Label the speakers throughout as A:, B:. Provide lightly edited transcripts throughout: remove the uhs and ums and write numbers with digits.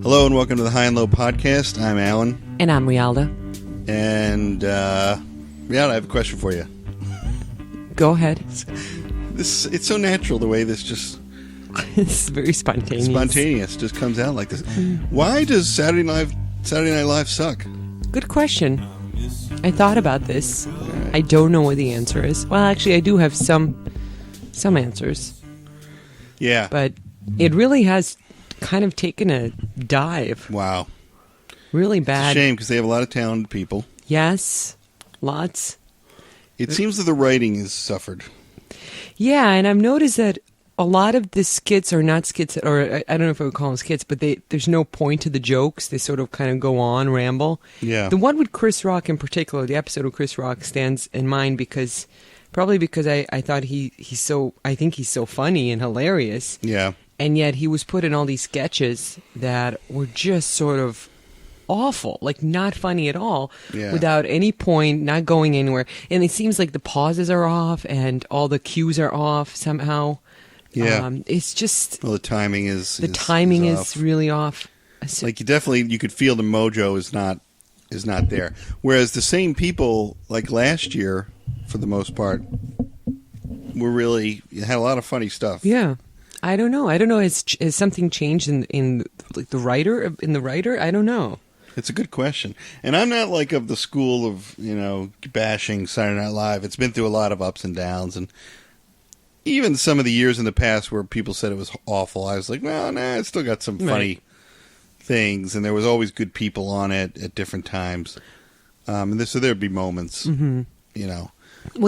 A: Hello and welcome to the High and Low Podcast. I'm Alan.
B: And I'm Rialda.
A: And, Rialda, I have a question for you.
B: Go ahead.
A: It's so natural the way this just...
B: It's very spontaneous.
A: Spontaneous. Just comes out like this. Why does Saturday Night Live suck?
B: Good question. I thought about this. I don't know what the answer is. Well, actually, I do have some answers.
A: Yeah.
B: But it really has kind of taken a dive.
A: Wow.
B: Really bad.
A: It's a shame because they have a lot of talented people.
B: Yes. Lots.
A: It seems that the writing has suffered.
B: Yeah, and I've noticed that a lot of the skits are not skits, or I don't know if I would call them skits, but there's no point to the jokes. They sort of kind of go on, ramble.
A: Yeah.
B: The one with Chris Rock in particular, the episode with Chris Rock stands in mind because I thought I think he's so funny and hilarious.
A: Yeah.
B: And yet he was put in all these sketches that were just sort of awful, like not funny at all, without any point, not going anywhere. And it seems like the pauses are off and all the cues are off somehow.
A: Yeah.
B: It's just...
A: Well, the timing is
B: really off.
A: Like you could feel the mojo is not there. Whereas the same people, like last year, for the most part, had a lot of funny stuff.
B: Yeah. I don't know. Has something changed in like the writer? I don't know.
A: It's a good question. And I'm not like of the school of, bashing Saturday Night Live. It's been through a lot of ups and downs. And even some of the years in the past where people said it was awful, I was like, well, nah, it's still got some funny things. And there was always good people on it at different times. So there'd be moments,
B: Well,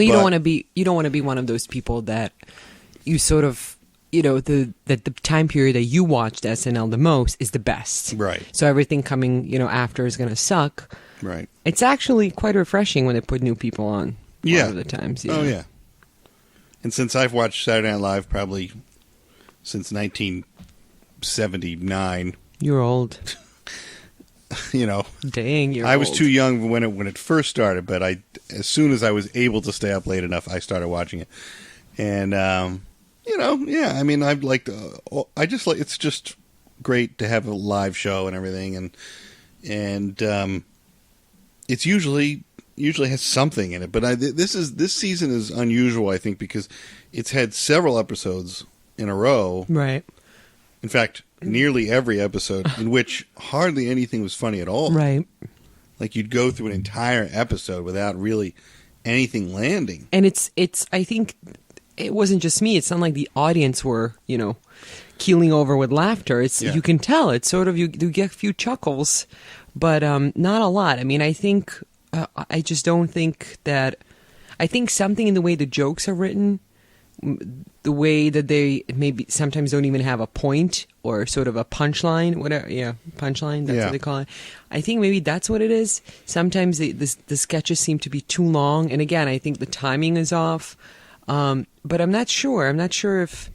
A: you
B: don't want to be one of those people that you sort of, the time period that you watched SNL the most is the best.
A: Right.
B: So everything coming, after is going to suck.
A: Right.
B: It's actually quite refreshing when they put new people on. A lot of the times. Yeah.
A: Oh, yeah. And since I've watched Saturday Night Live probably since 1979.
B: You're old. Dang, you're
A: I was
B: old.
A: too young when it first started, but as soon as I was able to stay up late enough, I started watching it. And, I mean, it's just great to have a live show and everything. And it's usually has something in it, but this season is unusual, I think, because it's had several episodes in a row.
B: Right.
A: In fact, nearly every episode in which hardly anything was funny at all.
B: Right.
A: Like you'd go through an entire episode without really anything landing.
B: And it's I think it wasn't just me. It's not like the audience were, keeling over with laughter. You can tell. It's sort of, you get a few chuckles, but not a lot. I mean, I think, I just don't think that, I think something in the way the jokes are written, the way that they maybe sometimes don't even have a point or sort of a punchline, whatever. Yeah, punchline, that's what they call it. I think maybe that's what it is. Sometimes the sketches seem to be too long. And again, I think the timing is off. But I'm not sure. I'm not sure if,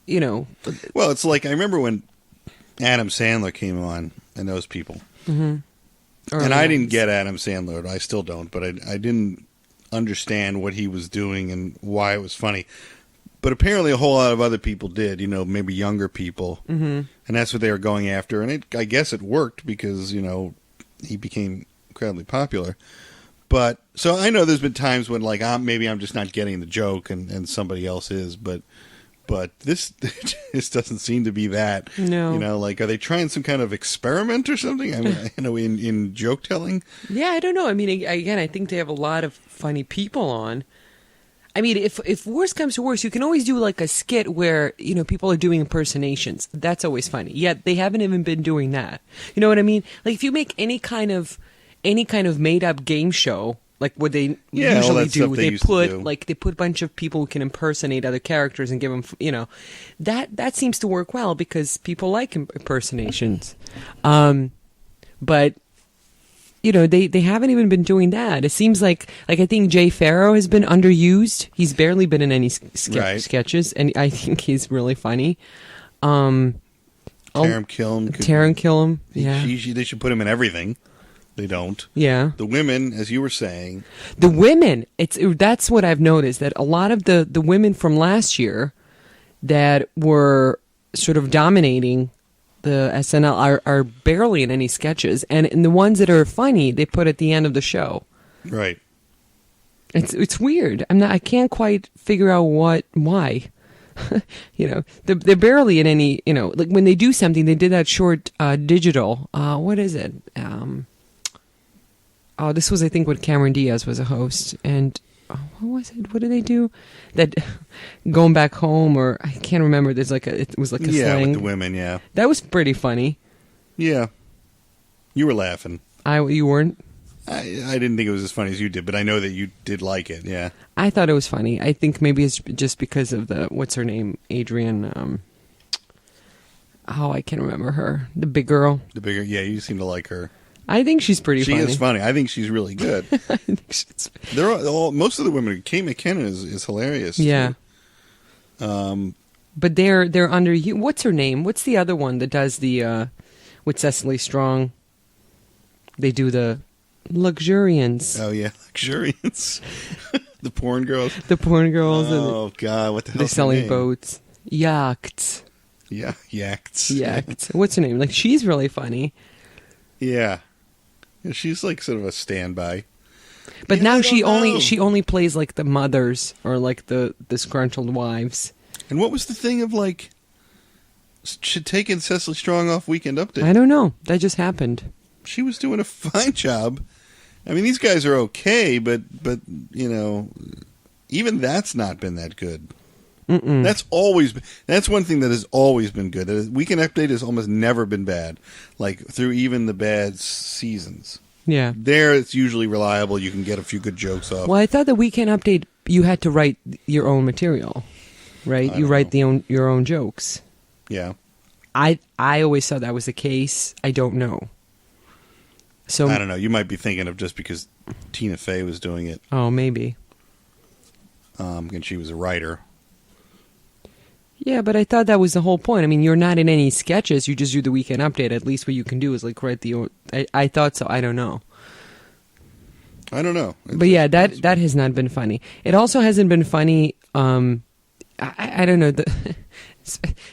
A: Well, it's like, I remember when Adam Sandler came on and those people.
B: Mm-hmm.
A: And I didn't get Adam Sandler. I still don't. But I didn't understand what he was doing and why it was funny. But apparently a whole lot of other people did, maybe younger people.
B: Mm-hmm.
A: And that's what they were going after. And I guess it worked because, he became incredibly popular. But, so I know there's been times when, like, maybe I'm just not getting the joke and somebody else is, but this doesn't seem to be that.
B: No.
A: Like, are they trying some kind of experiment or something? I mean, in joke telling?
B: Yeah, I don't know. I mean, again, I think they have a lot of funny people on. I mean, if worse comes to worse, you can always do, like, a skit where, people are doing impersonations. That's always funny. Yet they haven't even been doing that. You know what I mean? Like, if you make any kind of made-up game show, like what they usually do, they put a bunch of people who can impersonate other characters and give them, that seems to work well because people like impersonations. But they haven't even been doing that. It seems like I think Jay Farrow has been underused. He's barely been in any sketches, and I think he's really funny.
A: Taran Killam.
B: Yeah,
A: they should put him in everything. They don't.
B: Yeah.
A: The women, as you were saying.
B: The women, that's what I've noticed, that a lot of the women from last year that were sort of dominating the SNL are barely in any sketches, and the ones that are funny they put at the end of the show.
A: Right.
B: It's weird. I can't quite figure out why. They're barely in any. Like when they do something, they did that short digital. What is it? This was I think when Cameron Diaz was a host, and what was it? What did they do? That going back home, or I can't remember. It was like a slang.
A: With the women. Yeah,
B: that was pretty funny.
A: Yeah, you were laughing.
B: You weren't.
A: I didn't think it was as funny as you did, but I know that you did like it. Yeah,
B: I thought it was funny. I think maybe it's just because of what's her name, Adrian. I can't remember her. The big girl.
A: The bigger. Yeah, you seem to like her.
B: I think she's pretty funny.
A: She is funny. I think she's really good. Most of the women. Kate McKinnon is hilarious.
B: Yeah. But they're under you. What's her name? What's the other one that does the with Cecily Strong? They do the Luxurians.
A: Oh yeah, Luxurians. The porn girls.
B: The porn girls.
A: Oh God, what the hell?
B: They're selling boats, yachts.
A: Yeah, yachts.
B: Yachts. What's her name? Like she's really funny.
A: Yeah. She's like sort of a standby.
B: But now she only plays like the mothers or like the disgruntled wives.
A: And what was the thing of like taking Cecily Strong off Weekend Update?
B: I don't know. That just happened.
A: She was doing a fine job. I mean, these guys are okay, but even that's not been that good.
B: Mm-mm.
A: That's one thing that has always been good. Weekend Update has almost never been bad, like through even the bad seasons.
B: Yeah,
A: there it's usually reliable. You can get a few good jokes off.
B: Well, I thought the Weekend Update you had to write your own material, right? You write your own jokes.
A: Yeah,
B: I always thought that was the case. I don't know. So
A: I don't know. You might be thinking of just because Tina Fey was doing it.
B: Oh, maybe.
A: And she was a writer.
B: Yeah, but I thought that was the whole point. I mean, you're not in any sketches. You just do the Weekend Update. At least what you can do is like write the. I thought so. I don't know. But yeah, that has not been funny. It also hasn't been funny. I don't know.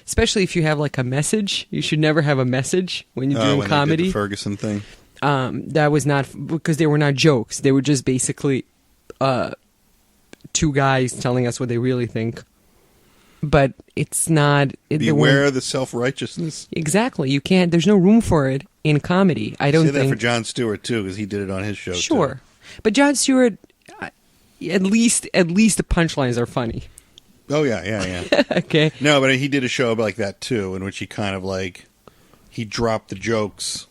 B: Especially if you have like a message, you should never have a message when you're doing comedy.
A: They did the Ferguson thing.
B: That was not because they were not jokes. They were just basically two guys telling us what they really think. But it's not.
A: Beware the self-righteousness.
B: Exactly. You can't. There's no room for it in comedy. I don't
A: say
B: think.
A: That for Jon Stewart too, because he did it on his show.
B: Sure,
A: too.
B: But Jon Stewart, at least the punchlines are funny.
A: Oh yeah.
B: Okay.
A: No, but he did a show like that too, in which he kind of like he dropped the jokes.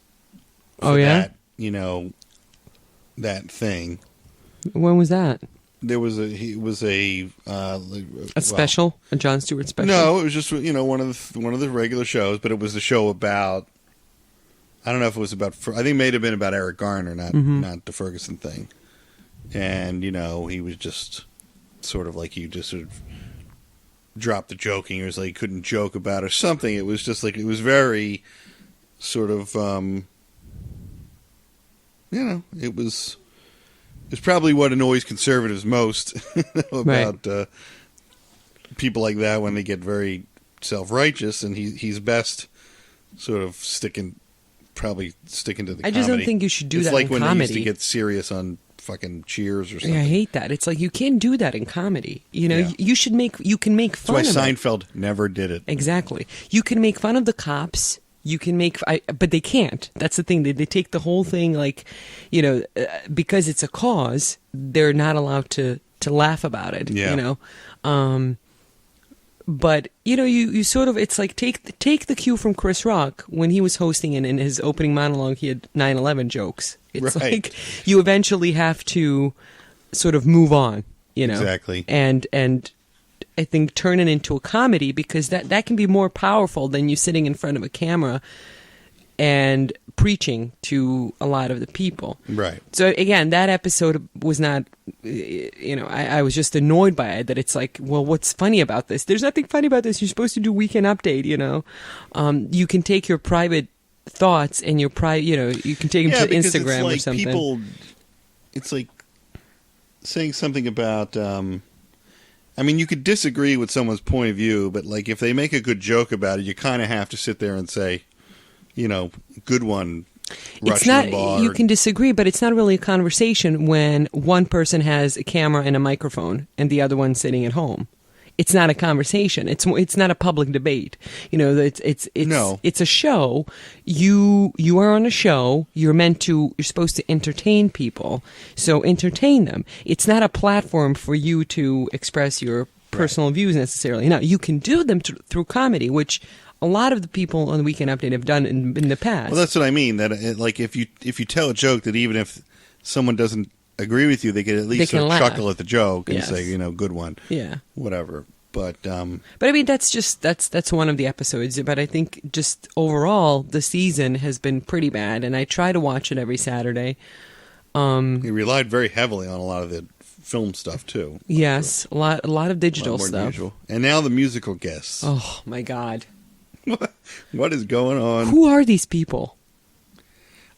B: Oh yeah.
A: That thing.
B: When was that?
A: There was a
B: special, a Jon Stewart special.
A: No, it was just one of the regular shows, but it was the show about. I don't know if it was about. I think it may have been about Eric Garner, not the Ferguson thing. And he was just sort of like he just sort of dropped the joking. He was like he couldn't joke about or something. It was just like it was very sort of. It was. It's probably what annoys conservatives most about people like that when they get very self-righteous, and he's best sort of sticking to the comedy.
B: I just don't think you should do that in comedy. It's like
A: when they used to get serious on fucking Cheers or something.
B: Yeah, I hate that. It's like you can't do that in comedy. You can make fun of it.
A: That's why Seinfeld never did it.
B: Exactly. You can make fun of the cops. You can but they can't. That's the thing. They take the whole thing like, because it's a cause, they're not allowed to laugh about it.
A: Yeah.
B: But you sort of, it's like take the cue from Chris Rock when he was hosting and in his opening monologue he had 9/11 jokes. It's like you eventually have to sort of move on.
A: Exactly.
B: And I think turn it into a comedy because that can be more powerful than you sitting in front of a camera and preaching to a lot of the people.
A: Right.
B: So again, that episode was not, I was just annoyed by it that it's like, well, what's funny about this? There's nothing funny about this. You're supposed to do Weekend Update, You can take your private thoughts and your you can take them to Instagram or something.
A: It's like saying something about, you could disagree with someone's point of view, but like if they make a good joke about it, you kind of have to sit there and say, good one.
B: It's not. You can disagree, but it's not really a conversation when one person has a camera and a microphone and the other one's sitting at home. It's not a conversation. It's not a public debate. It's a show. You are on a show. You're supposed to entertain people. So entertain them. It's not a platform for you to express your personal views necessarily. Now, you can do them through comedy, which a lot of the people on the Weekend Update have done in the past.
A: Well, that's what I mean. That if you tell a joke, that even if someone doesn't agree with you, they can at least chuckle at the joke and say, good one.
B: Yeah.
A: Whatever. But
B: I mean, that's one of the episodes. But I think just overall, the season has been pretty bad, and I try to watch it every Saturday.
A: He relied very heavily on a lot of the film stuff too.
B: Yes, a lot of digital stuff.
A: And now the musical guests.
B: Oh my God.
A: What is going on?
B: Who are these people?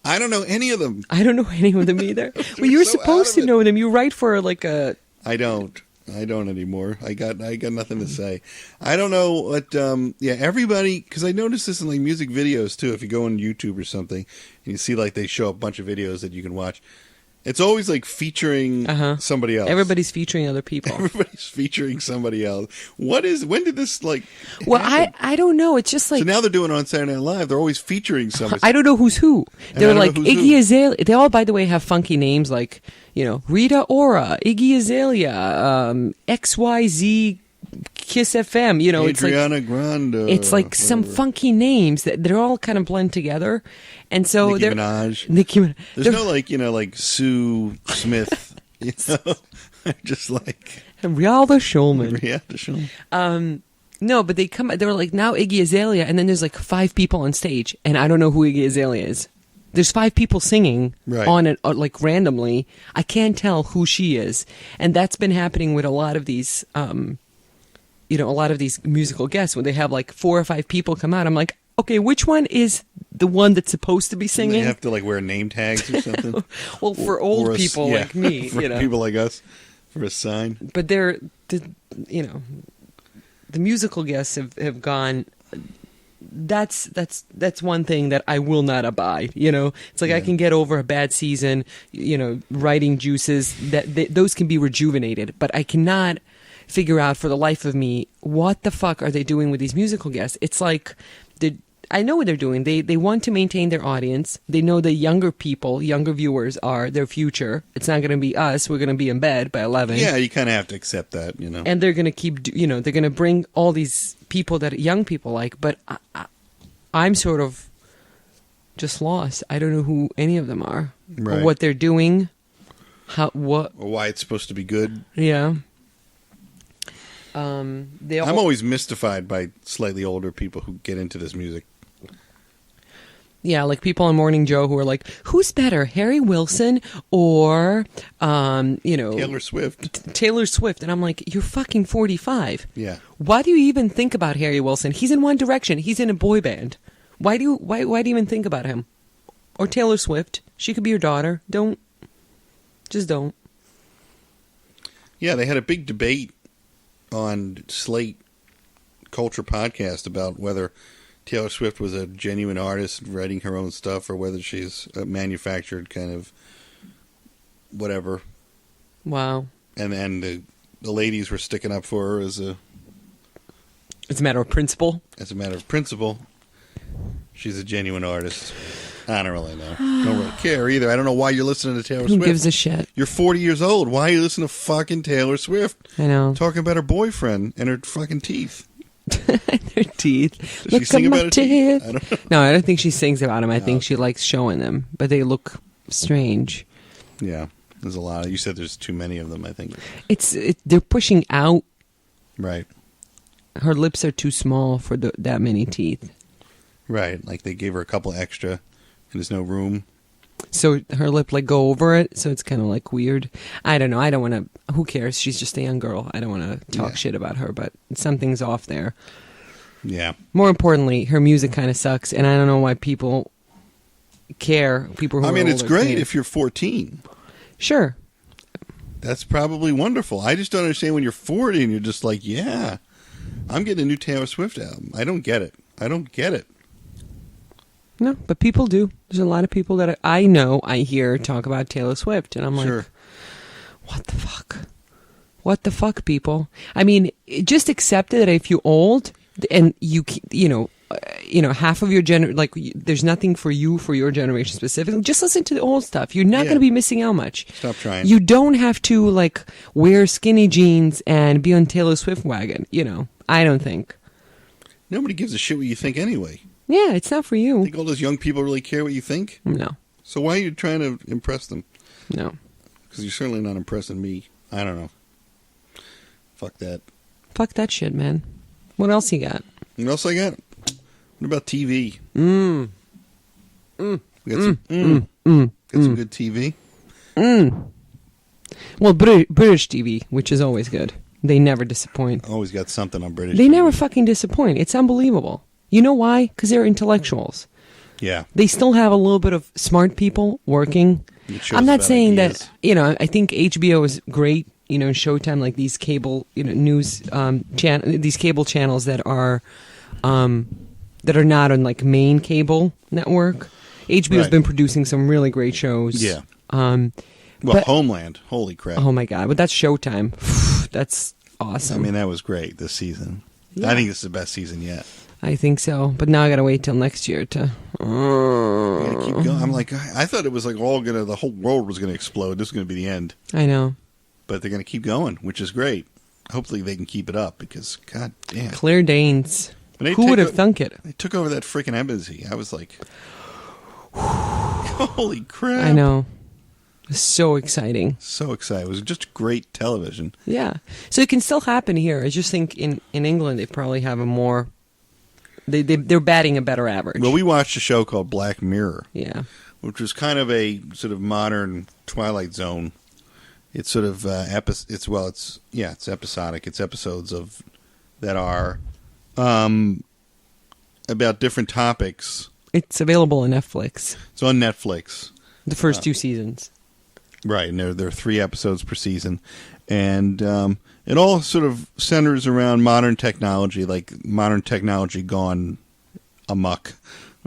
A: I don't know any of them.
B: I don't know any of them either. Well, you're supposed to know them. You write for
A: I don't anymore. I got nothing to say. I don't know what. Everybody, because I noticed this in music videos too. If you go on YouTube or something, and you see they show a bunch of videos that you can watch. It's always featuring somebody else.
B: Everybody's featuring other people.
A: Everybody's featuring somebody else. When did this
B: Well,
A: happen?
B: I don't know. It's just
A: So now they're doing it on Saturday Night Live. They're always featuring somebody.
B: I don't know who's who. They're Iggy Azalea. They all, by the way, have funky names Rita Ora, Iggy Azalea, XYZ, Kiss FM.
A: Adriana Grande.
B: It's some funky names that they're all kind of blend together. And so
A: Nicki Minaj. There's no Sue Smith, just
B: Rialda Schulman.
A: Rialda Schulman.
B: No, but they were now Iggy Azalea, and then there's 5 people on stage, and I don't know who Iggy Azalea is. There's 5 people singing on it, randomly. I can't tell who she is, and that's been happening with a lot of these, musical guests when they have 4 or 5 people come out. I'm like, okay, which one is the one that's supposed to be singing?
A: They have to wear name tags or something.
B: Well, for old people like me,
A: for people like us, for a sign.
B: But the musical guests have gone. That's one thing that I will not abide. It's I can get over a bad season. Writing juices those can be rejuvenated, but I cannot figure out for the life of me what the fuck are they doing with these musical guests. It's I know what they're doing. They want to maintain their audience. They know the younger viewers are their future. It's not going to be us. We're going to be in bed by 11.
A: Yeah, you kind of have to accept that,
B: And they're going to keep, they're going to bring all these people that young people like. But I'm sort of just lost. I don't know who any of them are, or what they're doing, or
A: why it's supposed to be good.
B: Yeah.
A: I'm always mystified by slightly older people who get into this music.
B: Yeah, people on Morning Joe who are who's better, Harry Wilson or,
A: Taylor Swift.
B: Taylor Swift. And I'm you're fucking 45.
A: Yeah.
B: Why do you even think about Harry Wilson? He's in One Direction. He's in a boy band. Why do you even think about him? Or Taylor Swift. She could be your daughter. Just don't.
A: Yeah, they had a big debate on Slate Culture Podcast about whether Taylor Swift was a genuine artist writing her own stuff or whether she's a manufactured kind of whatever.
B: Wow.
A: And the ladies were sticking up for her as a
B: matter of principle.
A: As a matter of principle, she's a genuine artist. I don't really know. Don't really care either. I don't know why you're listening to Taylor Swift.
B: Who gives a shit?
A: You're 40 years old. Why are you listening to fucking Taylor Swift?
B: I know.
A: Talking about her boyfriend and her fucking teeth.
B: Her teeth.
A: Does she sing about her teeth? I don't know.
B: No, I don't think she sings about them. I think she likes showing them, but they look strange.
A: Yeah, there's a lot. You said there's too many of them, I think.
B: They're pushing out.
A: Right.
B: Her lips are too small for that many teeth.
A: Right, they gave her a couple extra, and there's no room.
B: So her lip go over it, so it's kind of weird. I don't know. I don't want to. Who cares? She's just a young girl. I don't want to talk shit about her, but something's off there.
A: Yeah.
B: More importantly, her music kind of sucks, and I don't know why people care. People who
A: it's great if you're 14.
B: Sure.
A: That's probably wonderful. I just don't understand when you're 40 and you're just yeah, I'm getting a new Taylor Swift album. I don't get it.
B: No, but people do. There's a lot of people that I know, I hear talk about Taylor Swift, and I'm like,
A: Sure.
B: what the fuck? What the fuck, people? I mean, just accept it that if you're old and half of your there's nothing for you for your generation specifically. Just listen to the old stuff. You're not going to be missing out much.
A: Stop trying.
B: You don't have to wear skinny jeans and be on Taylor Swift wagon. I don't think.
A: Nobody gives a shit what you think anyway.
B: Yeah, it's not for you.
A: Think all those young people really care what you think?
B: No.
A: So why are you trying to impress them?
B: No.
A: Because you're certainly not impressing me. I don't know. Fuck that.
B: Fuck that shit, man. What else you got?
A: What else I got? What about TV? We got some good TV.
B: Well, British TV, which is always good. They never disappoint.
A: Always got something on British
B: They
A: TV.
B: never fucking disappoint. It's unbelievable. You know why? Because they're intellectuals.
A: Yeah.
B: They still have a little bit of smart people working.
A: It shows
B: I'm not
A: about
B: saying
A: ideas.
B: that, I think HBO is great, Showtime, like these cable, news, these cable channels that are not on main cable network. HBO has been producing some really great shows.
A: Yeah.
B: But
A: Homeland. Holy crap.
B: oh my God, but that's Showtime. That's awesome.
A: I mean, that was great this season.
B: Yeah.
A: I think it's the best season yet.
B: I think so, but now I gotta wait till next year to.
A: Yeah, keep going. I'm like, I thought it was the whole world was gonna explode. This is gonna be the end.
B: I know.
A: But they're gonna keep going, which is great. Hopefully they can keep it up because, god damn.
B: Claire Danes.
A: When they
B: Who would have thunk it?
A: They took over that freaking embassy. I was like, holy crap.
B: I know. So exciting.
A: So excited. It was just great television.
B: Yeah. So it can still happen here. I just think in England they probably have a more. They're batting a better average.
A: Well, we watched a show called Black Mirror.
B: Yeah.
A: Which was kind of a sort of modern Twilight Zone. It's sort of it's episodic. It's episodes that are about different topics.
B: It's available on Netflix.
A: It's on Netflix.
B: The first 2 seasons.
A: Right, and there are 3 episodes per season, and it all sort of centers around modern technology, like modern technology gone amok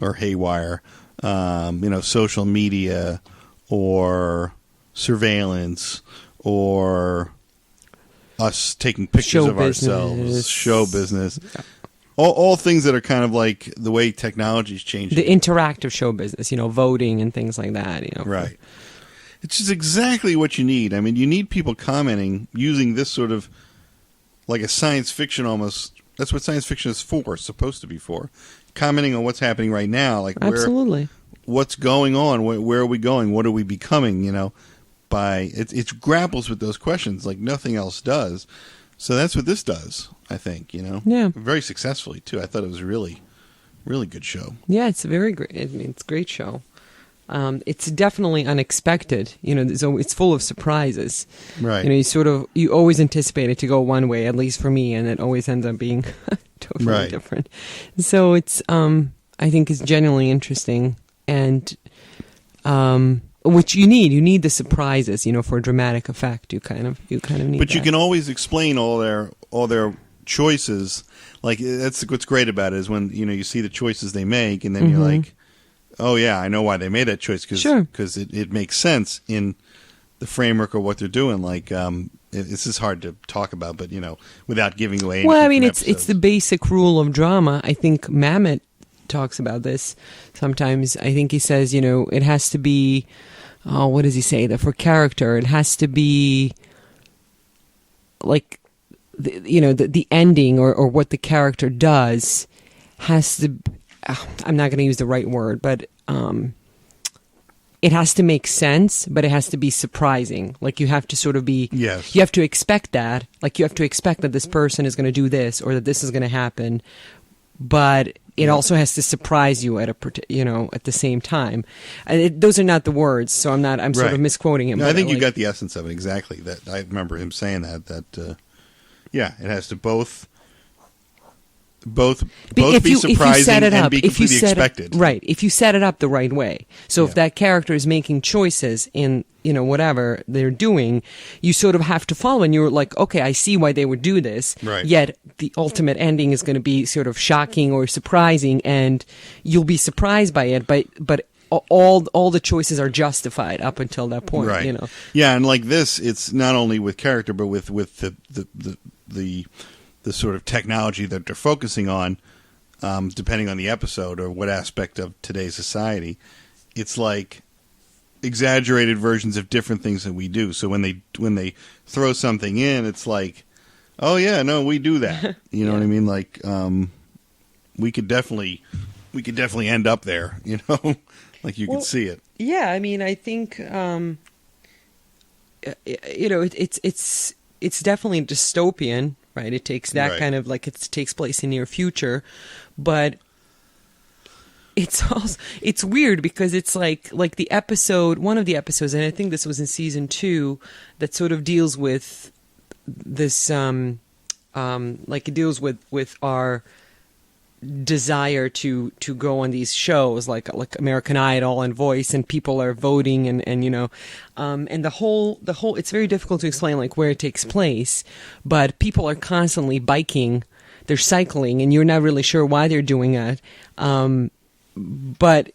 A: or haywire. Social media or surveillance or us taking pictures
B: Show
A: of
B: business.
A: ourselves, show business. All things that are kind of like the way technology's changing.
B: The interactive show business, voting and things like that.
A: Right. It's just exactly what you need. I mean, you need people commenting using this sort of like a science fiction almost. That's what science fiction is for, supposed to be for. Commenting on what's happening right now, like
B: Absolutely.
A: What's going on, where are we going, what are we becoming, it grapples with those questions like nothing else does. So that's what this does, I think,
B: Yeah.
A: Very successfully, too. I thought it was a really, really good show.
B: Yeah, it's a very great. I mean, it's a great show. It's definitely unexpected. It's full of surprises.
A: Right.
B: You always anticipate it to go one way, at least for me, and it always ends up being totally different. So it's, I think, it's genuinely interesting, and which you need. You need the surprises, for a dramatic effect. You kind of need.
A: But
B: that.
A: you can always explain all their choices. Like that's what's great about it is when you see the choices they make, and then you're like, oh yeah, I know why they made that choice because it makes sense in the framework of what they're doing. Like this is hard to talk about, but without giving away.
B: Well, I mean,
A: it's
B: it's the basic rule of drama. I think Mamet talks about this sometimes. I think he says, it has to be. Oh, what does he say? That for character, it has to be like the ending or what the character does has to. I'm not going to use the right word, but it has to make sense, but it has to be surprising. Like you have to sort of be.
A: Yes.
B: You have to expect that. Like you have to expect that this person is going to do this or that this is going to happen, but it also has to surprise you at at the same time. Those are not the words, so I'm sort of misquoting him.
A: No, I think you got the essence of it exactly. That I remember him saying that it has to both both
B: if
A: be
B: you
A: surprising
B: set it
A: and
B: up,
A: be
B: if you
A: completely
B: set
A: expected.
B: right, if you set it up the right way. So
A: Yeah.
B: if that character is making choices in whatever they're doing, you sort of have to follow, and you're like, okay, I see why they would do this.
A: Right.
B: Yet the ultimate ending is going to be sort of shocking or surprising, and you'll be surprised by it. But all the choices are justified up until that point.
A: Right. Yeah, and like this, it's not only with character, but with the sort of technology that they're focusing on, depending on the episode or what aspect of today's society. It's like exaggerated versions of different things that we do. So when they throw something in, it's like, oh yeah, no, we do that. You know what I mean? Like, we could definitely end up there. Like you could see it.
B: Yeah, I mean, I think it's definitely dystopian, right? It takes that
A: Right.
B: kind of like it takes place in near future, but it's weird because it's like the episode, one of the episodes, and I think this was in season 2, that sort of deals with this like it deals with our desire to go on these shows like American Idol and Voice, and people are voting and the whole it's very difficult to explain like where it takes place, but people are constantly biking, they're cycling, and you're not really sure why they're doing it, but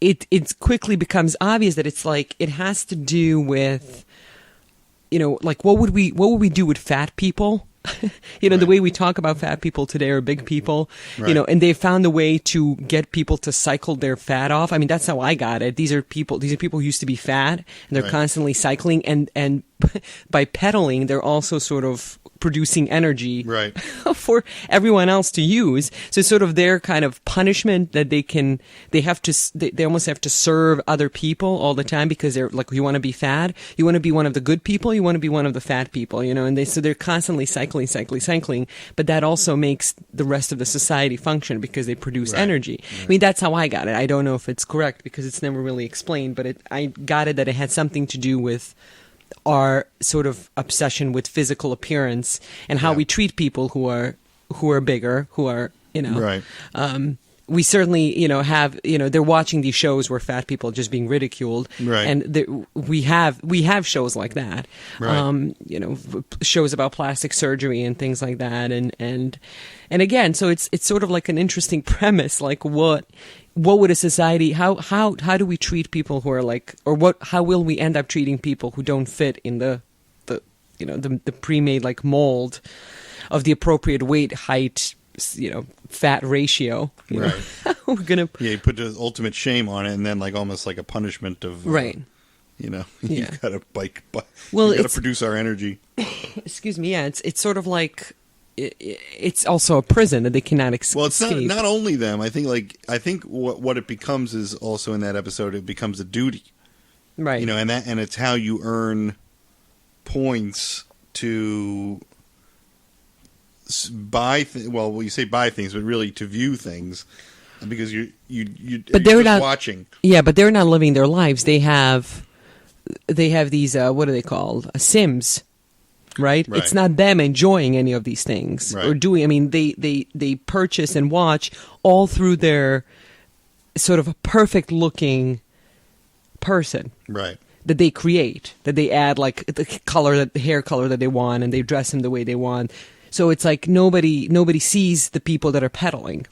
B: it quickly becomes obvious that it's like it has to do with like what would we do with fat people.
A: Right.
B: The way we talk about fat people today are big people,
A: Right.
B: and they found a way to get people to cycle their fat off. I mean, that's how I got it. These are people who used to be fat, and they're
A: Right.
B: constantly cycling, and by pedaling, they're also sort of producing energy
A: Right.
B: for everyone else to use. So it's sort of their kind of punishment that they almost have to serve other people all the time, because they're like, you want to be fat, you want to be one of the good people, you want to be one of the fat people, and they're constantly cycling, but that also makes the rest of the society function because they produce
A: Right.
B: energy. I mean, that's how I got it. I don't know if it's correct because it's never really explained, but I got it that it had something to do with our sort of obsession with physical appearance and how
A: Yeah.
B: we treat people who are bigger, who are
A: Right.
B: we certainly have they're watching these shows where fat people are just being ridiculed,
A: Right.
B: and we have shows like that,
A: Right.
B: shows about plastic surgery and things like that, and again, so it's sort of like an interesting premise, like what would a society, how do we treat people who are like, or how will we end up treating people who don't fit in the pre-made like mold of the appropriate weight, height, fat ratio.
A: Right.
B: We're gonna
A: You put the ultimate shame on it, and then like almost like a punishment of
B: right.
A: You
B: Yeah.
A: got to
B: Well,
A: you got to
B: it's-
A: produce our energy.
B: Excuse me. Yeah, it's sort of like it's also a prison that they cannot escape.
A: Well, it's not only them. I think what it becomes is also in that episode. It becomes a duty,
B: right.
A: and it's how you earn points to buy. Well, you say buy things, but really to view things, because you're
B: But they're
A: just
B: not
A: watching.
B: Yeah, but they're not living their lives. They have these what are they called? Sims. Right?
A: Right.
B: It's not them enjoying any of these things
A: Right.
B: or doing. I mean, they purchase and watch all through their sort of a perfect looking person
A: Right.
B: that they create, that they add like the hair color that they want, and they dress them the way they want. So it's like nobody sees the people that are pedaling.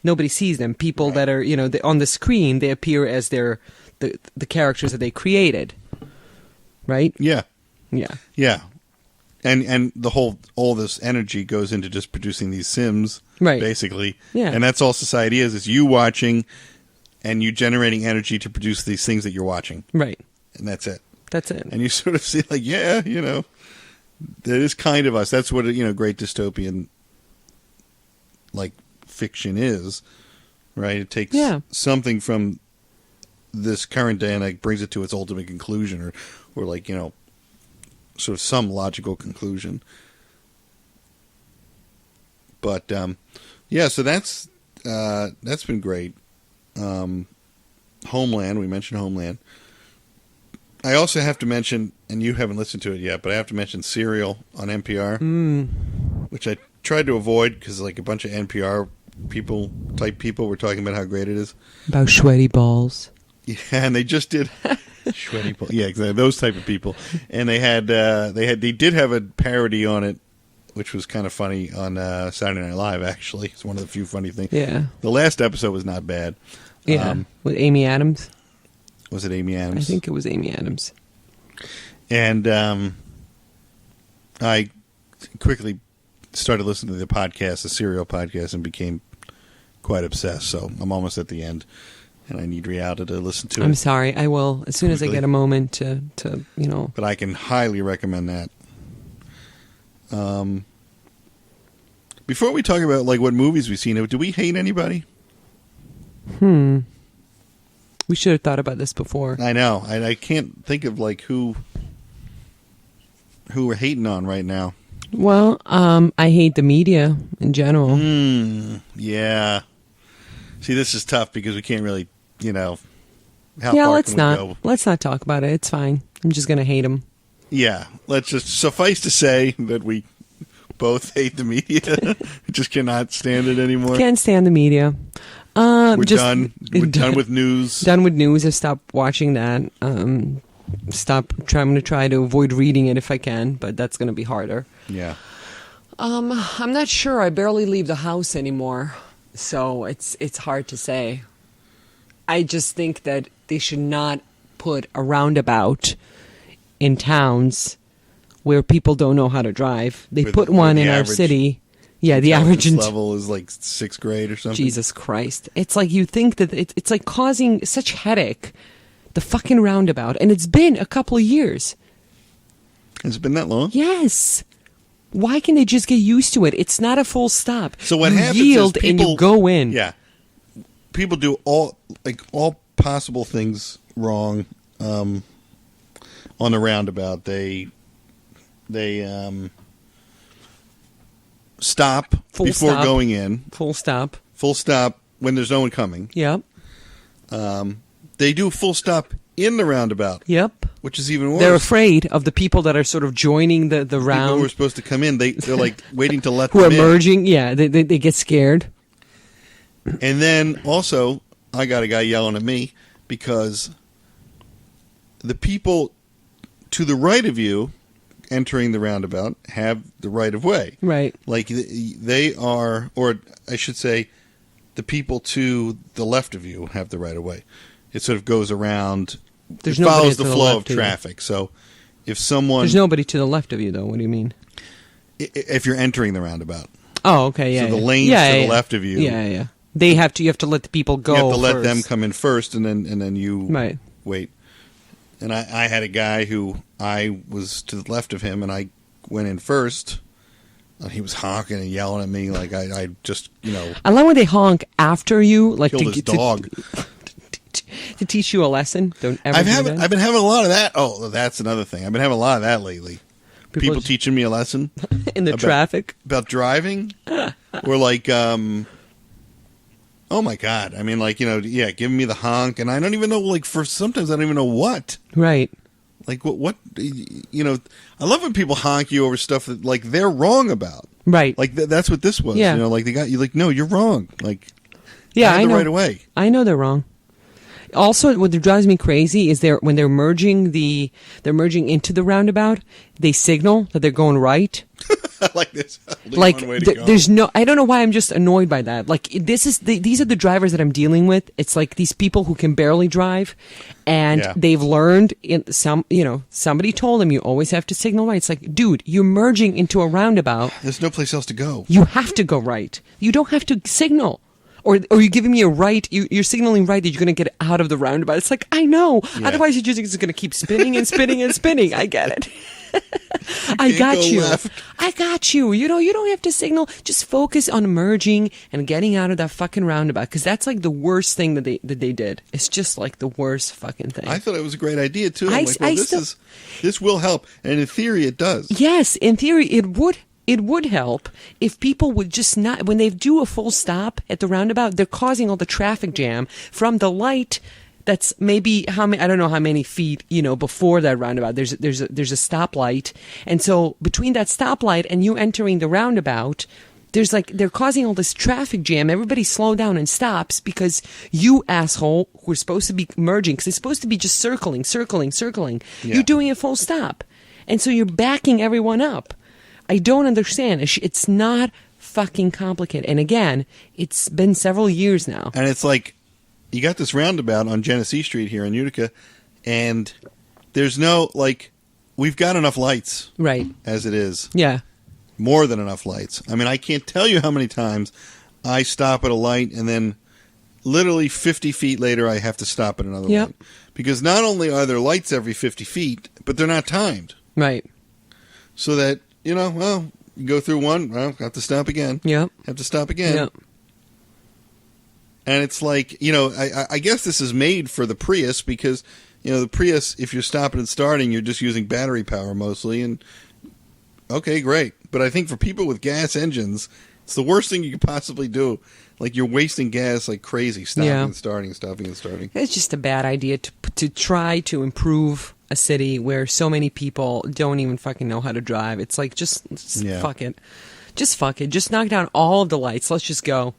B: Nobody sees them. People
A: Right.
B: that are on the screen, they appear as the characters that they created. Right?
A: Yeah.
B: Yeah.
A: Yeah. And all this energy goes into just producing these Sims,
B: Right.
A: basically.
B: Yeah.
A: And that's all society is you watching and you generating energy to produce these things that you're watching.
B: Right.
A: And that's it.
B: That's it.
A: And you sort of see like, yeah, that is kind of us. That's what great dystopian like fiction is, right? It takes something from this current day and like brings it to its ultimate conclusion, or like sort of some logical conclusion. But so that's been great. Homeland, we mentioned Homeland. I also have to mention, and you haven't listened to it yet, but I have to mention Serial on NPR, which I tried to avoid because like a bunch of NPR people were talking about how great it is.
B: About sweaty balls.
A: Yeah, and they just did sweaty balls. Yeah, exactly. Those type of people. And they did have a parody on it, which was kind of funny on Saturday Night Live. Actually, it's one of the few funny things.
B: Yeah.
A: The last episode was not bad.
B: Yeah, with Amy Adams.
A: Was it Amy Adams?
B: I think it was Amy Adams.
A: And I quickly started listening to the podcast, the Serial podcast, and became quite obsessed. So I'm almost at the end, and I need Rialta to listen to it.
B: I'm sorry. I will as soon as I get a moment to.
A: But I can highly recommend that. Before we talk about like what movies we've seen, do we hate anybody?
B: We should have thought about this before.
A: I know. I can't think of like who we're hating on right now.
B: Well, I hate the media in general.
A: Yeah. See, this is tough because we can't really, how
B: Yeah,
A: far
B: let's
A: can we
B: not.
A: go?
B: Let's not talk about it. It's fine. I'm just gonna hate them.
A: Yeah, let's just suffice to say that we both hate the media. Just cannot stand it anymore.
B: Can't stand the media.
A: We're done. We're done with news.
B: Done with news. I stopped watching that. I'm gonna try to avoid reading it if I can, but that's gonna be harder.
A: Yeah.
B: I'm not sure. I barely leave the house anymore, so it's hard to say. I just think that they should not put a roundabout in towns where people don't know how to drive. They put one in our city. Yeah, the average
A: level is like 6th grade or something.
B: Jesus Christ. It's like you think that it's like causing such headache, the fucking roundabout. And it's been a couple of years.
A: Has it been that long?
B: Yes. Why can they just get used to it? It's not a full stop.
A: So what happens
B: yield
A: is people,
B: and you go in.
A: Yeah. People do all possible things wrong on the roundabout. They stop before going in.
B: Full stop.
A: Full stop when there's no one coming.
B: Yep.
A: They do full stop in the roundabout.
B: Yep.
A: Which is even worse.
B: They're afraid of the people that are sort of joining the round.
A: People who are supposed to come in, they're like waiting to let
B: who
A: them
B: are
A: in.
B: merging. Yeah, they get scared.
A: And then also, I got a guy yelling at me because the people to the right of you entering the roundabout have the right of way.
B: Right.
A: Like they are, or I should say, the people to the left of you have the right of way. It sort of goes around. It follows the flow of traffic. So if someone...
B: There's nobody to the left of you, though. What do you mean?
A: If you're entering the roundabout.
B: Oh, okay, yeah.
A: So the lanes to the left of you...
B: Yeah, yeah. You have to let the people go.
A: You have to let them come in first, and then you wait. And I had a guy who I was to the left of him, and I went in first. And he was honking and yelling at me like I just,
B: I love when they honk after you, like
A: killed his dog.
B: To teach you a lesson. Don't ever
A: I've been having a lot of that. Oh, that's another thing. I've been having a lot of that lately. People teaching me a lesson
B: in the traffic
A: about driving, or like, oh my God! I mean, like giving me the honk, and I don't even know. Like sometimes I don't even know what.
B: Right.
A: Like what? I love when people honk you over stuff that like they're wrong about.
B: Right.
A: Like that's what this was.
B: Yeah.
A: Like they got you. Like no, you're wrong. Like
B: yeah, I know
A: right away.
B: I know they're wrong. Also, what drives me crazy is when they're merging into the roundabout, they signal that they're going right.
A: Like this.
B: Like there's no, I don't know why I'm just annoyed by that. Like these are the drivers that I'm dealing with. It's like these people who can barely drive, and they've learned somebody told them you always have to signal right. It's like, dude, you're merging into a roundabout.
A: There's no place else to go.
B: You have to go right. You don't have to signal. Or you're giving me a right, you're signaling right that you're going to get out of the roundabout. It's like, I know. Yeah. Otherwise, you're just going to keep spinning and spinning and spinning. I get it. I got you. I got you. You don't have to signal. Just focus on merging and getting out of that fucking roundabout. Because that's like the worst thing that they did. It's just like the worst fucking thing.
A: I thought it was a great idea, too. I'm like, this will help. And in theory, it does.
B: Yes, in theory, it would. It would help if people would just not, when they do a full stop at the roundabout, they're causing all the traffic jam from the light that's maybe I don't know how many feet, before that roundabout. There's a stoplight. And so between that stoplight and you entering the roundabout, they're causing all this traffic jam. Everybody slow down and stops because you asshole who are supposed to be merging, because it's supposed to be just circling.
A: Yeah.
B: You're doing it full stop. And so you're backing everyone up. I don't understand. It's not fucking complicated. And again, it's been several years now.
A: And it's like, you got this roundabout on Genesee Street here in Utica, and there's no, like, we've got enough lights.
B: Right.
A: As it is.
B: Yeah.
A: More than enough lights. I mean, I can't tell you how many times I stop at a light and then literally 50 feet later I have to stop at another light. Because not only are there lights every 50 feet, but they're not timed.
B: Right.
A: So that, you go through one, well, have to stop again.
B: Yep.
A: Have to stop again.
B: Yep.
A: And it's like, I guess this is made for the Prius because, the Prius, if you're stopping and starting, you're just using battery power mostly. And okay, great. But I think for people with gas engines, it's the worst thing you could possibly do. Like, you're wasting gas like crazy, stopping and starting.
B: It's just a bad idea to try to improve a city where so many people don't even fucking know how to drive. It's like, just fuck it. Just fuck it. Just knock down all of the lights. Let's just go.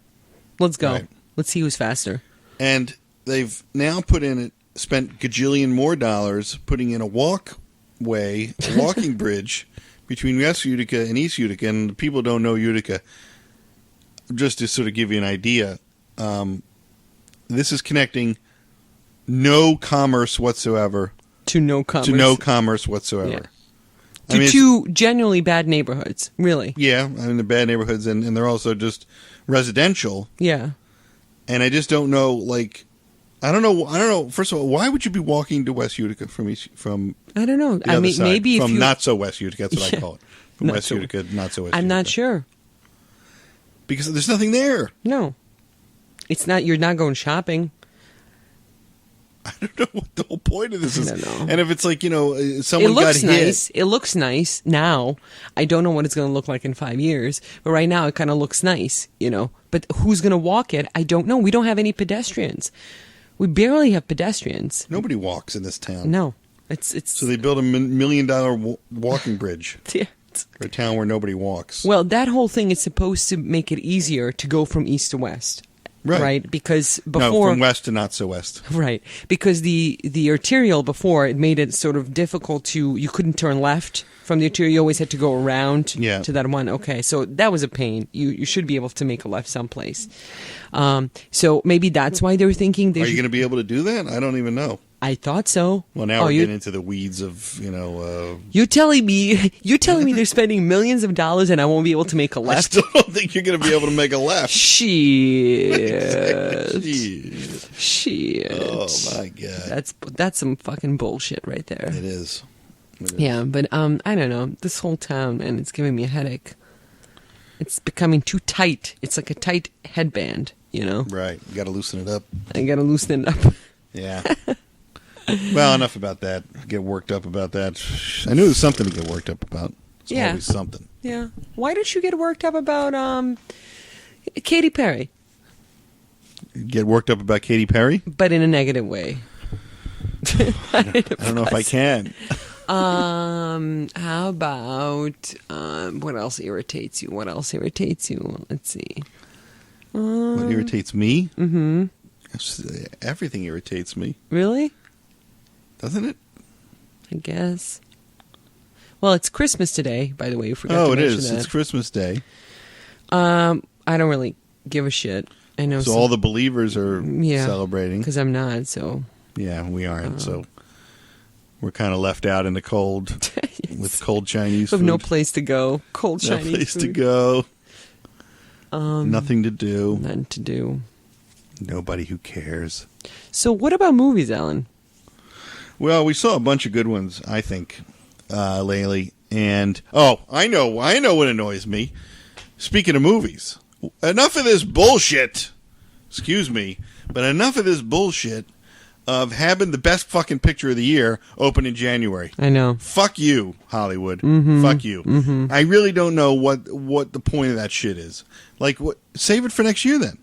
B: Let's go.
A: Right.
B: Let's see who's faster.
A: And they've now spent gajillion more dollars putting in a walking bridge between West Utica and East Utica. And people don't know Utica. Just to sort of give you an idea, this is connecting no commerce whatsoever
B: to no commerce
A: whatsoever.
B: Yeah. To two genuinely bad neighborhoods, really.
A: Yeah, I mean, the bad neighborhoods, and they're also just residential.
B: Yeah.
A: And I just don't know, like, I don't know. First of all, why would you be walking to West Utica from
B: I don't know.
A: I mean,
B: maybe
A: from
B: if you...
A: not so West Utica, that's what I call it. From West Utica, not so West Utica.
B: I'm not sure.
A: Because there's nothing there.
B: No. It's not, you're not going shopping.
A: I don't know what the whole point of this is.
B: I don't know.
A: And if it's like, someone got hit.
B: Nice. It looks nice now. I don't know what it's going to look like in 5 years. But right now, it kind of looks nice, But who's going to walk it? I don't know. We don't have any pedestrians. We barely have pedestrians.
A: Nobody walks in this town.
B: No. It's
A: So they built a $1 million walking bridge.
B: Yeah.
A: For a town where nobody walks.
B: Well, that whole thing is supposed to make it easier to go from east to west. Right? Because before...
A: No, from west to not so west.
B: Right. Because the arterial before, it made it sort of difficult to... You couldn't turn left from the arterial. You always had to go around to that one. Okay, so that was a pain. You should be able to make a left someplace. So maybe that's why they were thinking...
A: Are you going to be able to do that? I don't even know.
B: I thought so.
A: Well, now we're getting into the weeds of,
B: You're telling me they're spending millions of dollars and I won't be able to make a left?
A: I still don't think you're going to be able to make a left.
B: Shit. Shit.
A: Oh, my God.
B: That's some fucking bullshit right there.
A: It is.
B: Yeah, but I don't know. This whole town, man, it's giving me a headache. It's becoming too tight. It's like a tight headband,
A: Right. You got to loosen it up.
B: I got to loosen it up.
A: Yeah. Well, enough about that. Get worked up about that. I knew there was something to get worked up about. It's always something.
B: Yeah. Why don't you get worked up about Katy Perry?
A: Get worked up about Katy Perry?
B: But in a negative way.
A: I don't know if I can.
B: How about what else irritates you? Let's see.
A: What irritates me?
B: Mm-hmm.
A: Everything irritates me.
B: Really?
A: Doesn't it?
B: I guess. Well, it's Christmas today, by the way. We forgot to mention
A: is.
B: that.
A: It's Christmas Day.
B: I don't really give a shit. I know.
A: So all the believers are celebrating.
B: Because I'm not, so.
A: Yeah, we aren't. So we're kind of left out in the cold with cold Chinese food.
B: We have no place to go. Cold Chinese food.
A: No place to go. Nothing to do.
B: Nothing to do.
A: Nobody who cares.
B: So what about movies, Alan?
A: Well, we saw a bunch of good ones, I think, lately. And, I know what annoys me. Speaking of movies, enough of this bullshit. Excuse me, but enough of this bullshit of having the best fucking picture of the year open in January.
B: I know.
A: Fuck you, Hollywood.
B: Mm-hmm.
A: Fuck you.
B: Mm-hmm.
A: I really don't know what the point of that shit is. Like, save it for next year then.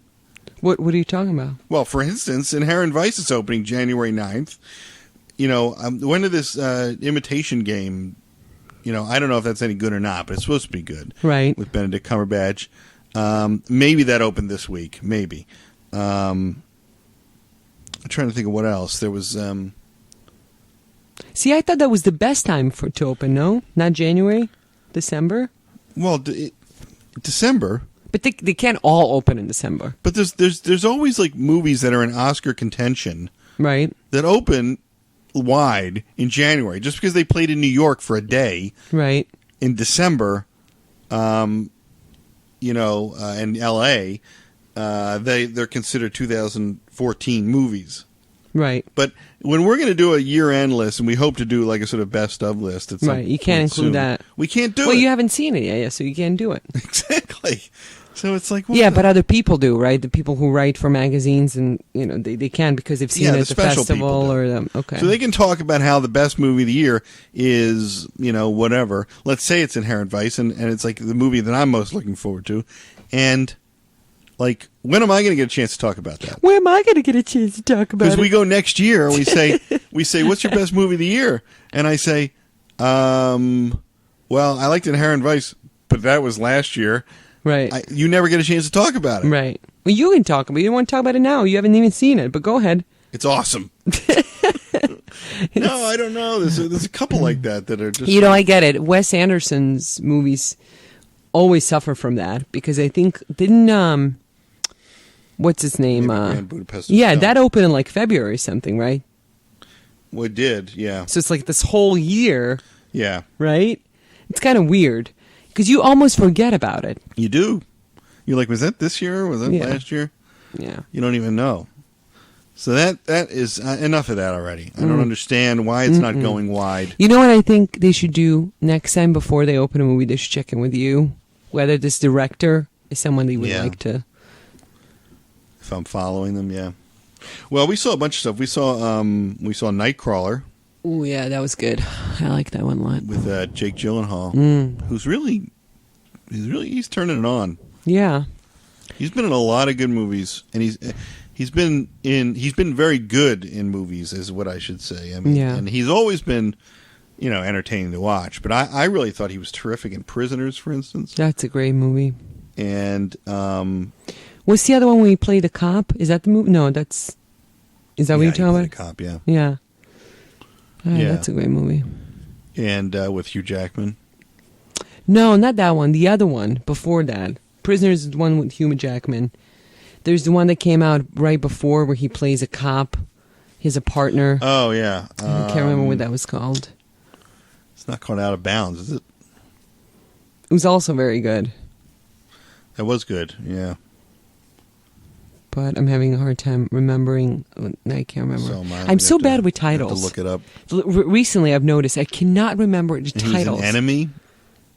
B: What are you talking about?
A: Well, for instance, Inherent Vice is opening January 9th. When did this Imitation Game, I don't know if that's any good or not, but it's supposed to be good.
B: Right.
A: With Benedict Cumberbatch. Maybe that opened this week. Maybe. I'm trying to think of what else. There was...
B: See, I thought that was the best time to open, no? Not January? December?
A: Well, December...
B: But they can't all open in December.
A: But there's always like movies that are in Oscar contention,
B: right?
A: That open wide in January just because they played in New York for a day,
B: right?
A: In December, in L.A., they're considered 2014 movies,
B: right?
A: But when we're going to do a year-end list, and we hope to do like a sort of best-of list, at some
B: right? You can't include
A: soon,
B: that.
A: We can't do it.
B: Well, you haven't seen it yet, so you can't do it.
A: Exactly. So it's like,
B: but other people do, right? The people who write for magazines, and they can because they've seen it at the festival or okay.
A: So they can talk about how the best movie of the year is, whatever. Let's say it's Inherent Vice, and it's like the movie that I'm most looking forward to, and like when am I going to get a chance to talk about that?
B: When am I going to get a chance to talk about it?
A: Because we go next year and we say what's your best movie of the year? And I say, well, I liked Inherent Vice, but that was last year.
B: Right.
A: You never get a chance to talk about it.
B: Right. Well, you can talk about it. You don't want to talk about it now. You haven't even seen it, but go ahead.
A: It's awesome. No, I don't know. There's a couple like that are just...
B: I get it. Wes Anderson's movies always suffer from that because I think, what's his name?
A: Grand Budapest
B: yeah,
A: Hotel.
B: that opened in like February or something, right?
A: Well, it did, yeah.
B: So it's like this whole year.
A: Yeah.
B: Right? It's kind of weird. Because you almost forget about it.
A: You do. You're like, was that this year? Was that last year?
B: Yeah.
A: You don't even know. So that is enough of that already. I don't understand why it's not going wide.
B: You know what I think they should do next time before they open a movie? They should check in with you. Whether this director is someone they would like to...
A: If I'm following them, yeah. Well, we saw a bunch of stuff. We saw Nightcrawler.
B: Oh, yeah, that was good. I like that one a lot.
A: With Jake Gyllenhaal, who's he's turning it on.
B: Yeah.
A: He's been in a lot of good movies, and he's been very good in movies, is what I should say. I mean, and he's always been, entertaining to watch. But I really thought he was terrific in Prisoners, for instance.
B: That's a great movie.
A: And
B: what's the other one where he played a cop? Is that the movie? No, is that what you're talking about?
A: A cop, yeah.
B: Yeah. That's a great movie.
A: And with Hugh Jackman.
B: No, not that one. The other one before that. Prisoners is the one with Hugh Jackman. There's the one that came out right before where he plays a cop. He has a partner.
A: Oh, yeah.
B: I can't remember what that was called.
A: It's not called Out of Bounds, is it?
B: It was also very good.
A: That was good, yeah.
B: But I'm having a hard time remembering. I can't remember.
A: So
B: I'm so bad with titles.
A: I have to look it up.
B: Recently, I've noticed I cannot remember the titles.
A: He was an Enemy,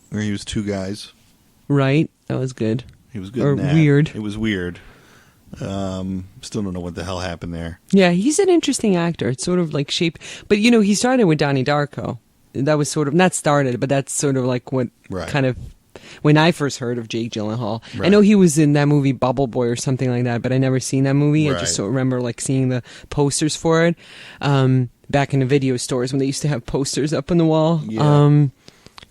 A: where he was two guys.
B: Right, that was good.
A: He was good.
B: Or
A: in that.
B: weird.
A: It was weird. Still don't know what the hell happened there.
B: Yeah, he's an interesting actor. It's sort of like shape. But he started with Donnie Darko. That was sort of not started, but that's sort of like what kind of. When I first heard of Jake Gyllenhaal, I know he was in that movie Bubble Boy or something like that, but I never seen that movie. I just sort of remember like seeing the posters for it back in the video stores when they used to have posters up on the wall. Yeah.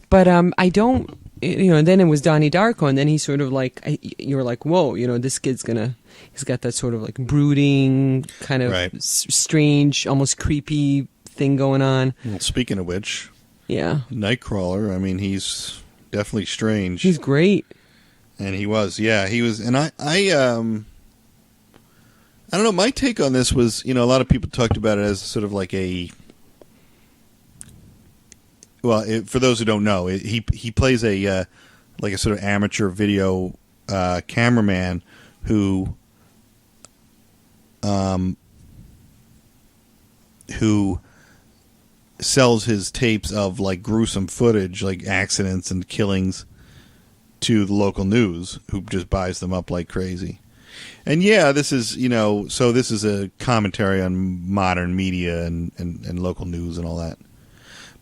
B: But I don't, then it was Donnie Darko, and then he sort of like, you were like, whoa, this kid's he's got that sort of like brooding, kind of strange, almost creepy thing going on.
A: Well, speaking of which,
B: Nightcrawler,
A: I mean, he's definitely strange.
B: He's great.
A: And he was, and I don't know, my take on this was, a lot of people talked about it as sort of like for those who don't know, he plays a sort of amateur video cameraman who sells his tapes of like gruesome footage, like accidents and killings, to the local news, who just buys them up like crazy. And this is this is a commentary on modern media and local news and all that.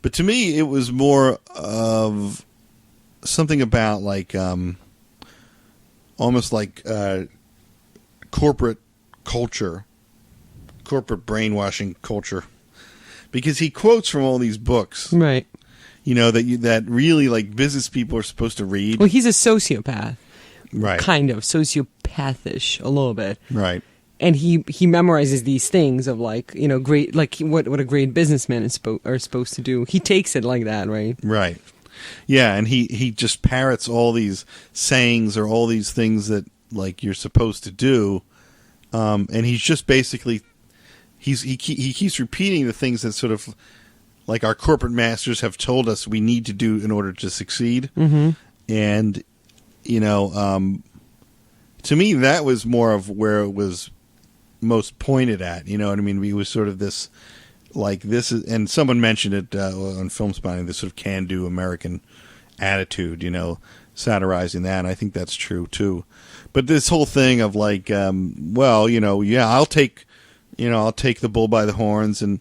A: But to me, it was more of something about like almost like corporate culture, corporate brainwashing culture, because he quotes from all these books,
B: right?
A: That really like business people are supposed to read.
B: Well, he's a sociopath.
A: Right.
B: kind of sociopathish a little bit.
A: Right.
B: And he memorizes these things of like, you know, great, like what a great businessman are supposed to do. He takes it like that, right?
A: Right. Yeah, and he just parrots all these sayings or all these things that like you're supposed to do, and he's just basically he keeps repeating the things that sort of like our corporate masters have told us we need to do in order to succeed.
B: Mm-hmm.
A: And you know, to me that was more of where it was most pointed at. You know what I mean? He was sort of this. Like this is, and someone mentioned it on Film Spotting, this sort of can-do American attitude, you know, satirizing that. And I think that's true too. But this whole thing of like, well, you know, yeah, I'll take the bull by the horns and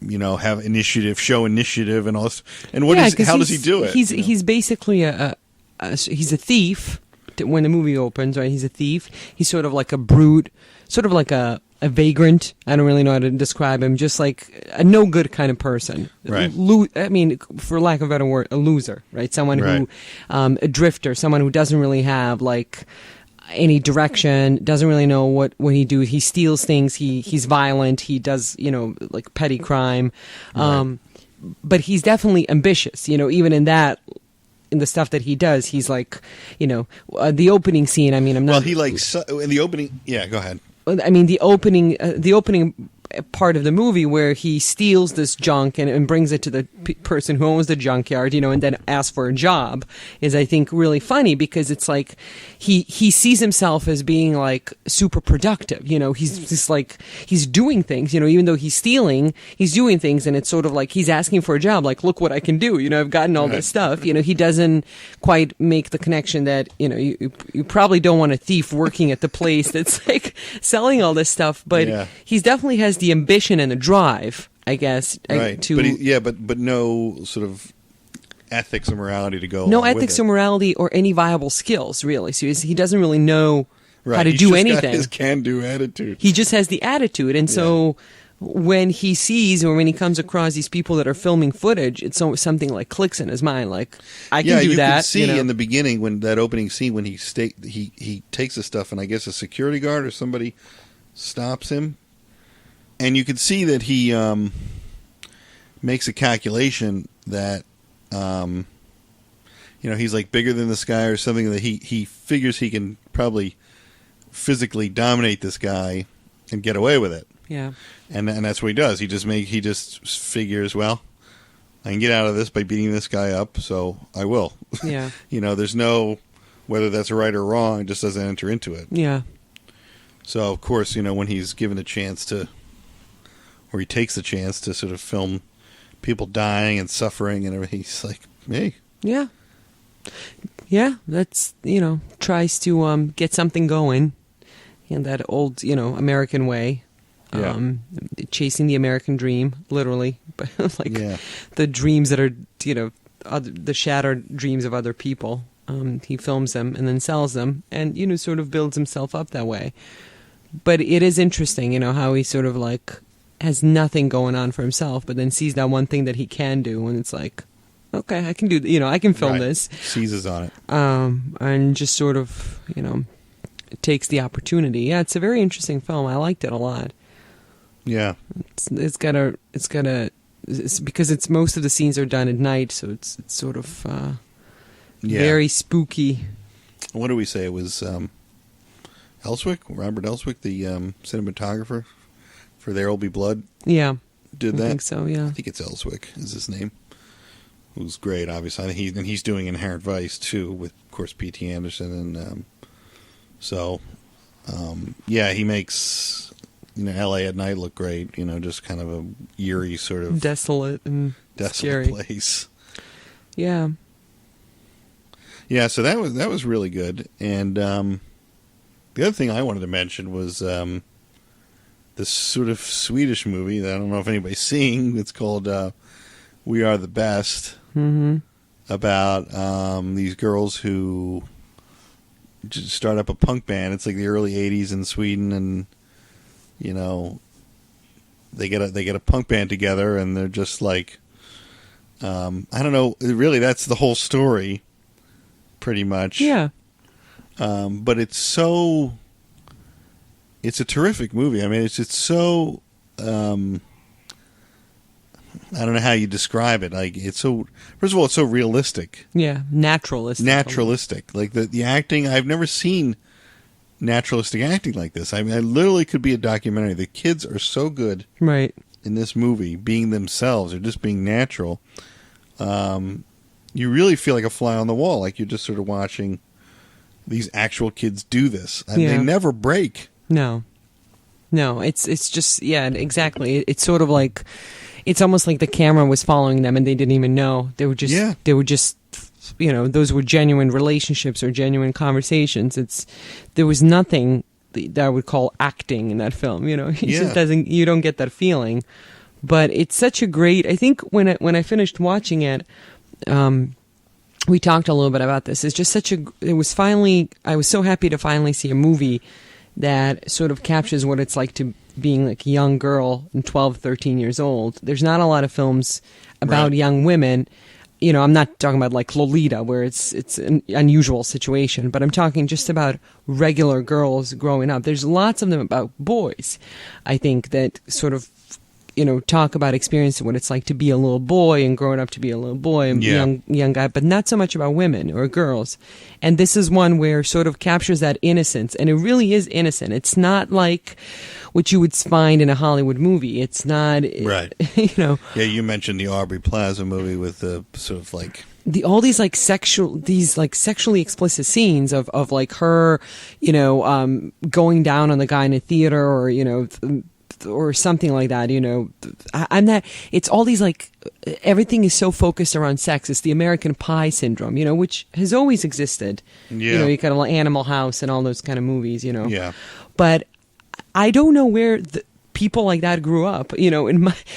A: you know, have initiative, show initiative, and all this. And how does he do it?
B: He's basically he's a thief. When the movie opens, right, he's a thief. He's sort of like a brute, sort of like a vagrant. I don't really know how to describe him. Just like a no good kind of person.
A: Right.
B: I mean, for lack of a better word, a loser, right? Someone who, a drifter, someone who doesn't really have like any direction, doesn't really know what he do. He steals things. He's violent. He does, you know, like petty crime.
A: Right.
B: But he's definitely ambitious, you know, even in that. In the stuff that he does, he's like, you know, the opening scene. I mean, I'm not.
A: Well, he like in the opening. Yeah, go ahead.
B: I mean, the opening part of the movie where he steals this junk and brings it to the person who owns the junkyard, you know, and then asks for a job is, I think, really funny because it's like he sees himself as being like super productive, you know, he's just like, he's doing things, you know, even though he's stealing, he's doing things, and it's sort of like he's asking for a job, like, look what I can do, you know, I've gotten all this stuff, you know, he doesn't quite make the connection that, you know, you probably don't want a thief working at the place that's like selling all this stuff, but he's definitely has the ambition and the drive, I guess.
A: Right. But no sort of ethics or morality to go.
B: No ethics or morality or any viable skills, really. So he doesn't really know how to do anything. Got
A: his can-do attitude.
B: He just has the attitude, and so when he sees or when he comes across these people that are filming footage, it's something like clicks in his mind, like I can do that.
A: You can see in the beginning when that opening scene when he takes the stuff, and I guess a security guard or somebody stops him. And you can see that he makes a calculation that, you know, he's like bigger than this guy or something, that he figures he can probably physically dominate this guy and get away with it.
B: Yeah.
A: And that's what he does. He just figures, well, I can get out of this by beating this guy up, so I will.
B: Yeah.
A: You know, there's no, whether that's right or wrong, it just doesn't enter into it.
B: Yeah.
A: So, of course, you know, when he's given a chance to, or he takes the chance to sort of film people dying and suffering and everything, he's like, hey.
B: Yeah. Yeah, that's, you know, tries to get something going in that old, you know, American way. Chasing the American dream, literally. But like the dreams that are, you know, the shattered dreams of other people. He films them and then sells them and, you know, sort of builds himself up that way. But it is interesting, you know, how he sort of like has nothing going on for himself, but then sees that one thing that he can do, and it's like, okay, I can do, you know, I can film this.
A: Seizes on it.
B: And just sort of, you know, takes the opportunity. Yeah, it's a very interesting film. I liked it a lot.
A: Yeah.
B: It's because it's most of the scenes are done at night, so it's sort of very spooky.
A: What do we say? It was Robert Elswick, the cinematographer for There Will Be Blood.
B: Yeah.
A: Did that?
B: I think so, yeah.
A: I think it's Elswick is his name. Who's great, obviously. I think he's doing Inherent Vice, too, with, of course, P.T. Anderson. And he makes, you know, L.A. at night look great. You know, just kind of a eerie sort of...
B: Desolate and scary
A: place.
B: Yeah.
A: Yeah, so that was really good. And the other thing I wanted to mention was this sort of Swedish movie that I don't know if anybody's seeing. It's called We Are the Best.
B: Mm-hmm.
A: About these girls who just start up a punk band. It's like the early '80s in Sweden, and you know they get a punk band together, and they're just like I don't know. Really, that's the whole story. pretty much.
B: Yeah.
A: But it's a terrific movie. I mean, it's so, I don't know how you describe it. Like, first of all, it's so realistic.
B: Yeah, naturalistic.
A: Like the acting, I've never seen naturalistic acting like this. I mean, I literally could be a documentary. The kids are so good,
B: right,
A: in this movie, being themselves or just being natural. You really feel like a fly on the wall, like you're just sort of watching these actual kids do this. And they never break.
B: No, it's just, yeah, exactly. It's sort of like, it's almost like the camera was following them and they didn't even know. They were just, you know, those were genuine relationships or genuine conversations. There was nothing that I would call acting in that film, you know. It just doesn't, you don't get that feeling. But it's such a great, I think when I finished watching it, we talked a little bit about this. It's just I was so happy to finally see a movie that sort of captures what it's like to being like a young girl and 12, 13 years old. There's not a lot of films about young women. You know, I'm not talking about like Lolita, where it's an unusual situation, but I'm talking just about regular girls growing up. There's lots of them about boys, I think, that sort of, you know, talk about experiencing what it's like to be a little boy and growing up to be a little boy and young guy, but not so much about women or girls. And this is one where sort of captures that innocence, and it really is innocent. It's not like what you would find in a Hollywood movie. It's not,
A: right?
B: You know. Yeah,
A: you mentioned the Aubrey Plaza movie with the sort of like
B: all these like sexually explicit scenes of like her, you know, going down on the guy in a theater, or you know, or something like that, you know. It's all these like, everything is so focused around sex. It's the American Pie syndrome, you know, which has always existed. Yeah. You know, you got Animal House and all those kind of movies, you know.
A: Yeah.
B: But I don't know where people like that grew up. You know,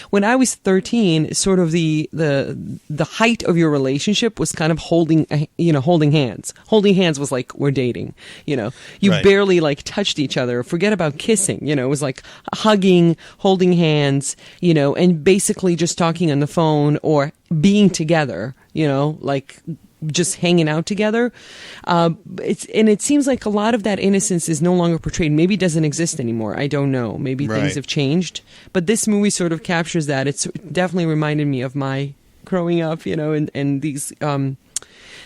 B: when I was 13, sort of the height of your relationship was kind of holding hands. Holding hands was like, we're dating. You know, you barely like touched each other. Forget about kissing. You know, it was like hugging, holding hands. You know, and basically just talking on the phone or being together. You know, like just hanging out together. It seems like a lot of that innocence is no longer portrayed. Maybe it doesn't exist anymore. I don't know. Maybe things have changed. But this movie sort of captures that. It's definitely reminded me of my growing up, you know, and these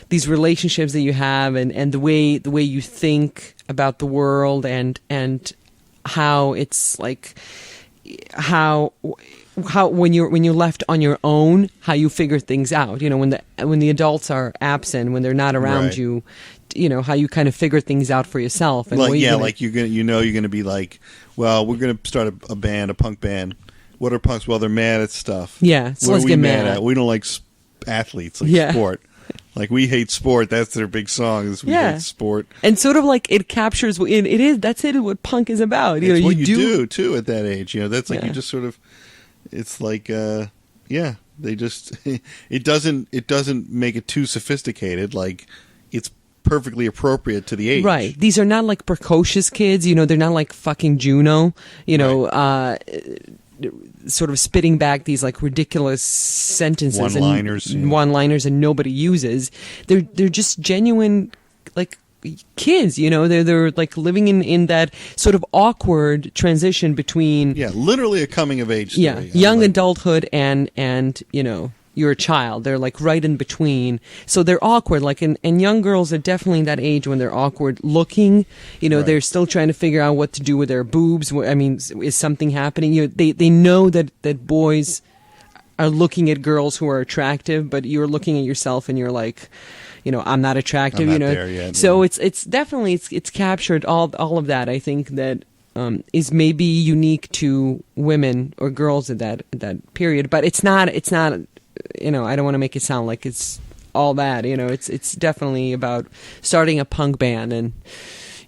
B: relationships that you have, and the way you think about the world, and how it's like how when you're left on your own, how you figure things out. You know, when the adults are absent, when they're not around you, you know, how you kind of figure things out for yourself. And
A: like you're gonna be like, well, we're gonna start a band, a punk band. What are punks? Well, they're mad at stuff.
B: Yeah, so
A: what
B: let's
A: are we
B: get
A: mad at? We don't like athletes, like sport. Like, we hate sport. That's their big song. Is we hate sport.
B: And sort of like it captures that's what punk is about. You
A: it's
B: know,
A: what you do too at that age. You know, that's like you just sort of. It's like, they just it doesn't make it too sophisticated. Like, it's perfectly appropriate to the age.
B: Right. These are not like precocious kids. You know, they're not like fucking Juno. You know, sort of spitting back these like ridiculous sentences, one-liners, and nobody uses. They're just genuine, like, kids, you know. They're like living in that sort of awkward transition between
A: literally a coming of age story.
B: Young adulthood and you know, you're a child. They're like right in between, so they're awkward. Like, and young girls are definitely in that age when they're awkward looking. You know, they're still trying to figure out what to do with their boobs. I mean, is something happening? You know, they know that boys are looking at girls who are attractive, but you're looking at yourself and you're like, you know, I'm not attractive.
A: I'm
B: you
A: not
B: know,
A: there yet,
B: so it's definitely it's captured all of that. I think that is maybe unique to women or girls at that period, but it's not. You know, I don't want to make it sound like it's all that. You know, it's definitely about starting a punk band and.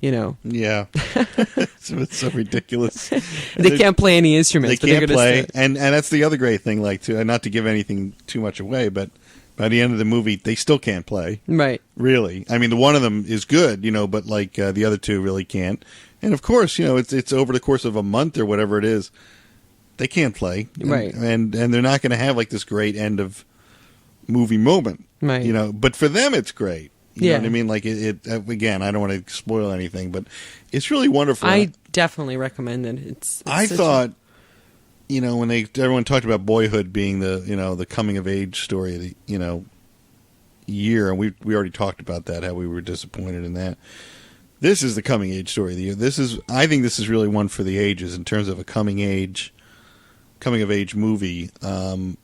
B: You know,
A: it's so ridiculous.
B: They can't play any instruments.
A: They can't play, and that's the other great thing. Like, not to give anything too much away, but by the end of the movie, they still can't play.
B: Right.
A: Really, I mean, the one of them is good, you know, but like the other two really can't. And of course, you know, it's over the course of a month or whatever it is, they can't play.
B: Right.
A: And they're not going to have like this great end of movie moment.
B: Right.
A: You know, but for them, it's great. You
B: Yeah.
A: know what I mean? Like it again, I don't want to spoil anything, but it's really wonderful.
B: I definitely recommend it. It's
A: I
B: such
A: thought, when everyone talked about Boyhood being the coming of age story of the year, and we already talked about that, how we were disappointed in that. This is the coming age story of the year. I think this is really one for the ages in terms of a coming of age movie. They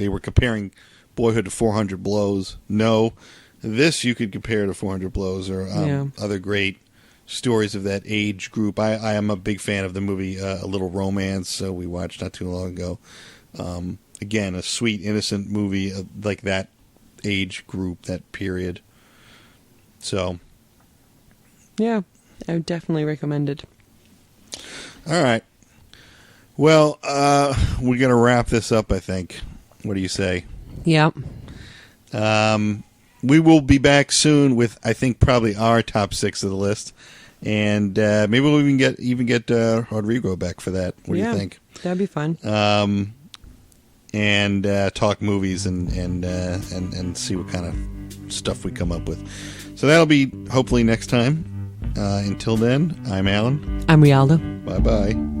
A: were comparing Boyhood to 400 Blows. No, this you could compare to 400 Blows or other great stories of that age group. I am a big fan of the movie A Little Romance, we watched not too long ago. Again, a sweet, innocent movie like that age group, that period. So,
B: yeah, I would definitely recommend it.
A: all right. Well, we're going to wrap this up, I think. What do you say?
B: Yeah.
A: We will be back soon with, I think, probably our top 6 of the list. And maybe we'll even get Rodrigo back for that. What do you think?
B: That'd be fun.
A: And talk movies and see what kind of stuff we come up with. So that'll be hopefully next time. Until then, I'm Alan.
B: I'm Rialdo.
A: Bye-bye.